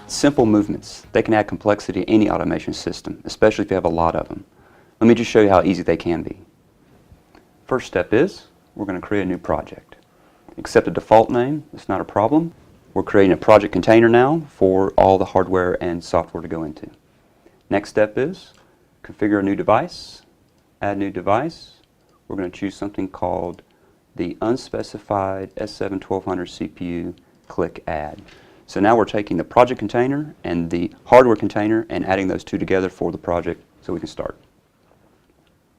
Simple movements, they can add complexity to any automation system, especially if you have a lot of them. Let me just show you how easy they can be. First step is, we're going to create a new project. Accept a default name, it's not a problem. We're creating a project container now for all the hardware and software to go into. Next step is, configure a new device, add new device. We're going to choose something called the unspecified S7-1200 CPU, click add. So now we're taking the project container and the hardware container and adding those two together for the project so we can start.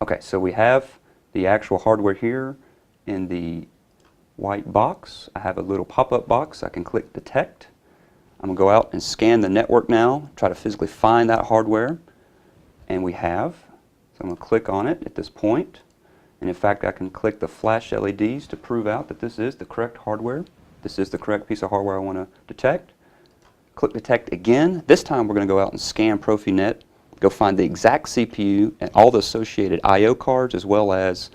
Okay, so we have the actual hardware here in the white box. I have a little pop-up box. I can click detect. I'm going to go out and scan the network now, try to physically find that hardware. And we have. So I'm going to click on it at this point. And in fact, I can click the flash LEDs to prove out that this is the correct hardware. This is the correct piece of hardware I want to detect. Click detect again. This time we're going to go out and scan Profinet, go find the exact CPU and all the associated I/O cards as well as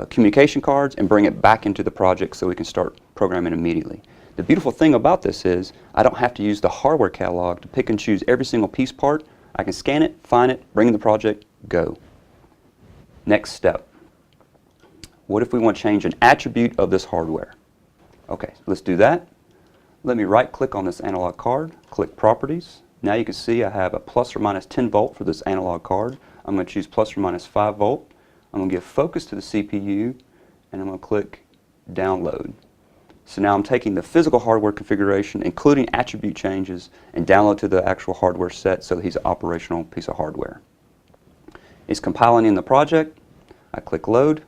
communication cards and bring it back into the project so we can start programming immediately. The beautiful thing about this is I don't have to use the hardware catalog to pick and choose every single piece part. I can scan it, find it, bring in the project, go. Next step. What if we want to change an attribute of this hardware? Okay, let's do that. Let me right click on this analog card, click properties. Now you can see I have a plus or minus 10 volt for this analog card. I'm going to choose plus or minus 5 volt. I'm going to give focus to the CPU and I'm going to click download. So now I'm taking the physical hardware configuration including attribute changes and download to the actual hardware set so that he's an operational piece of hardware. It's compiling in the project. I click load.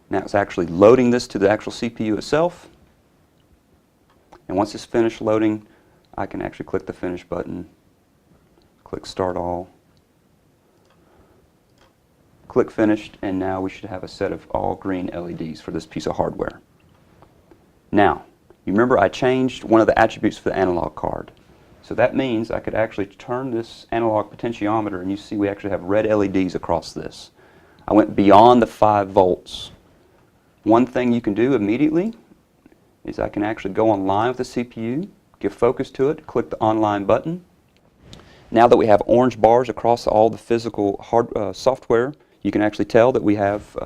Now it's actually loading this to the actual CPU itself. And once it's finished loading, I can actually click the finish button, click start all, click finished, and now we should have a set of all green LEDs for this piece of hardware. Now, you remember I changed one of the attributes for the analog card. So that means I could actually turn this analog potentiometer and you see we actually have red LEDs across this. I went beyond the 5 volts. One thing you can do immediately is I can actually go online with the CPU, give focus to it, click the online button. Now that we have orange bars across all the physical software, you can actually tell that we have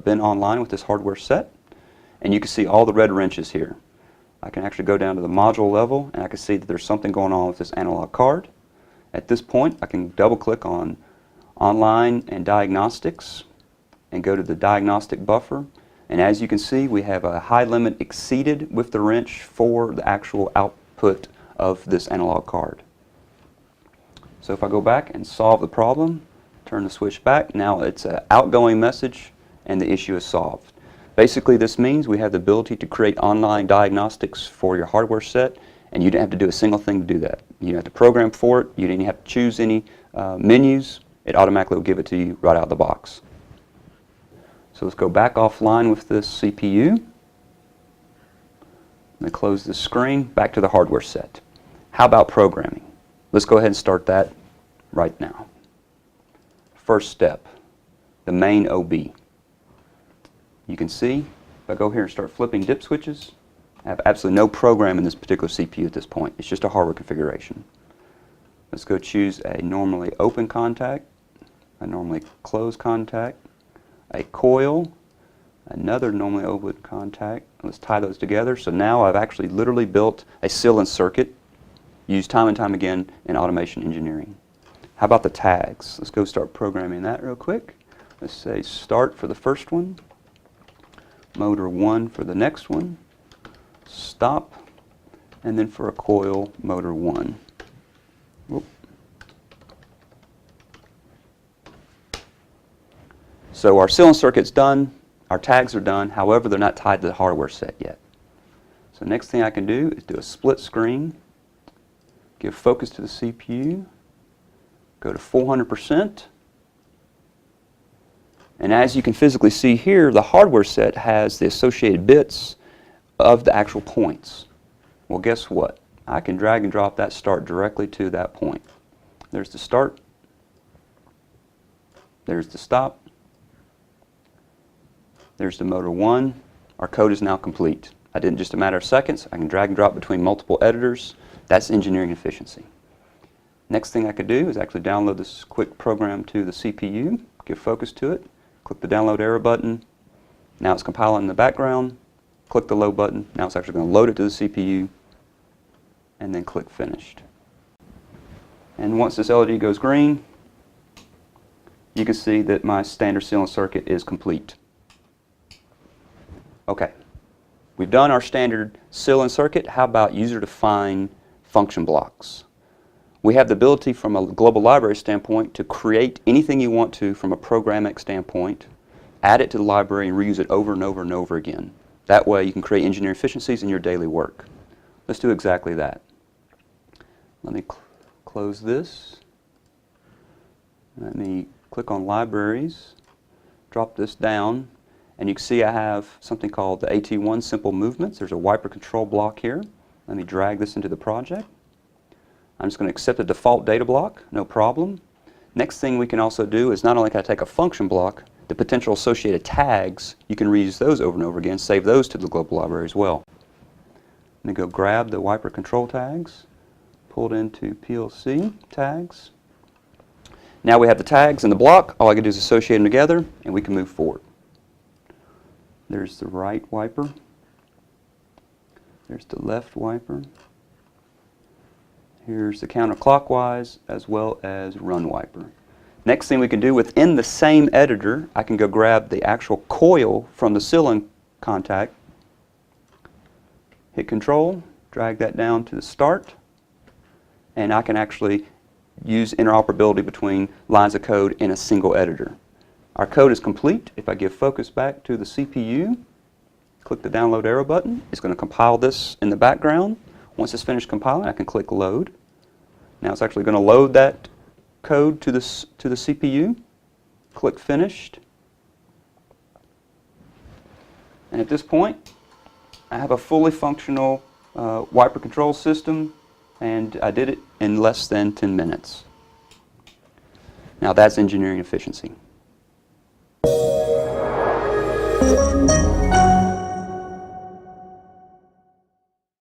been online with this hardware set. And you can see all the red wrenches here. I can actually go down to the module level and I can see that there's something going on with this analog card. At this point, I can double click on online and diagnostics and go to the diagnostic buffer. And as you can see, we have a high limit exceeded with the wrench for the actual output of this analog card. So if I go back and solve the problem, turn the switch back, now it's an outgoing message and the issue is solved. Basically this means we have the ability to create online diagnostics for your hardware set and you didn't have to do a single thing to do that. You didn't have to program for it, you didn't have to choose any menus, it automatically will give it to you right out of the box. So let's go back offline with this CPU. And close the screen, back to the hardware set. How about programming? Let's go ahead and start that right now. First step, the main OB. You can see, if I go here and start flipping dip switches, I have absolutely no program in this particular CPU at this point. It's just a hardware configuration. Let's go choose a normally open contact, a normally closed contact, a coil, another normally open contact. Let's tie those together. So now I've actually literally built a seal-in circuit used time and time again in automation engineering. How about the tags? Let's go start programming that real quick. Let's say start for the first one, motor 1 for the next one, stop, and then for a coil, motor 1. Whoop. So our seal-in circuit's done, our tags are done, however they're not tied to the hardware set yet. So next thing I can do is do a split screen, give focus to the CPU, go to 400%, And as you can physically see here, the hardware set has the associated bits of the actual points. Well, guess what? I can drag and drop that start directly to that point. There's the start. There's the stop. There's the motor 1. Our code is now complete. I did it in just a matter of seconds. I can drag and drop between multiple editors. That's engineering efficiency. Next thing I could do is actually download this quick program to the CPU, give focus to it, click the download arrow button. Now it's compiling in the background. Click the load button. Now it's actually going to load it to the CPU, and then click finished. And once this LED goes green, you can see that my standard ceiling circuit is complete. Okay, we've done our standard ceiling circuit. How about user-defined function blocks? We have the ability from a global library standpoint to create anything you want to from a programmatic standpoint, add it to the library, and reuse it over and over and over again. That way you can create engineering efficiencies in your daily work. Let's do exactly that. Let me close this. Let me click on libraries, drop this down, and you can see I have something called the AT1 simple movements. There's a wiper control block here. Let me drag this into the project. I'm just going to accept the default data block, no problem. Next thing we can also do is not only can I take a function block, the potential associated tags, you can reuse those over and over again, save those to the global library as well. Let me go grab the wiper control tags, pull it into PLC tags. Now we have the tags in the block. All I can do is associate them together, and we can move forward. There's the right wiper. There's the left wiper. Here's the counterclockwise as well as run wiper. Next thing we can do within the same editor, I can go grab the actual coil from the ceiling contact, hit Control, drag that down to the start, and I can actually use interoperability between lines of code in a single editor. Our code is complete. If I give focus back to the CPU, click the download arrow button, it's going to compile this in the background. Once it's finished compiling, I can click load. Now it's actually going to load that code to the CPU. Click finished. And at this point, I have a fully functional wiper control system, and I did it in less than 10 minutes. Now that's engineering efficiency.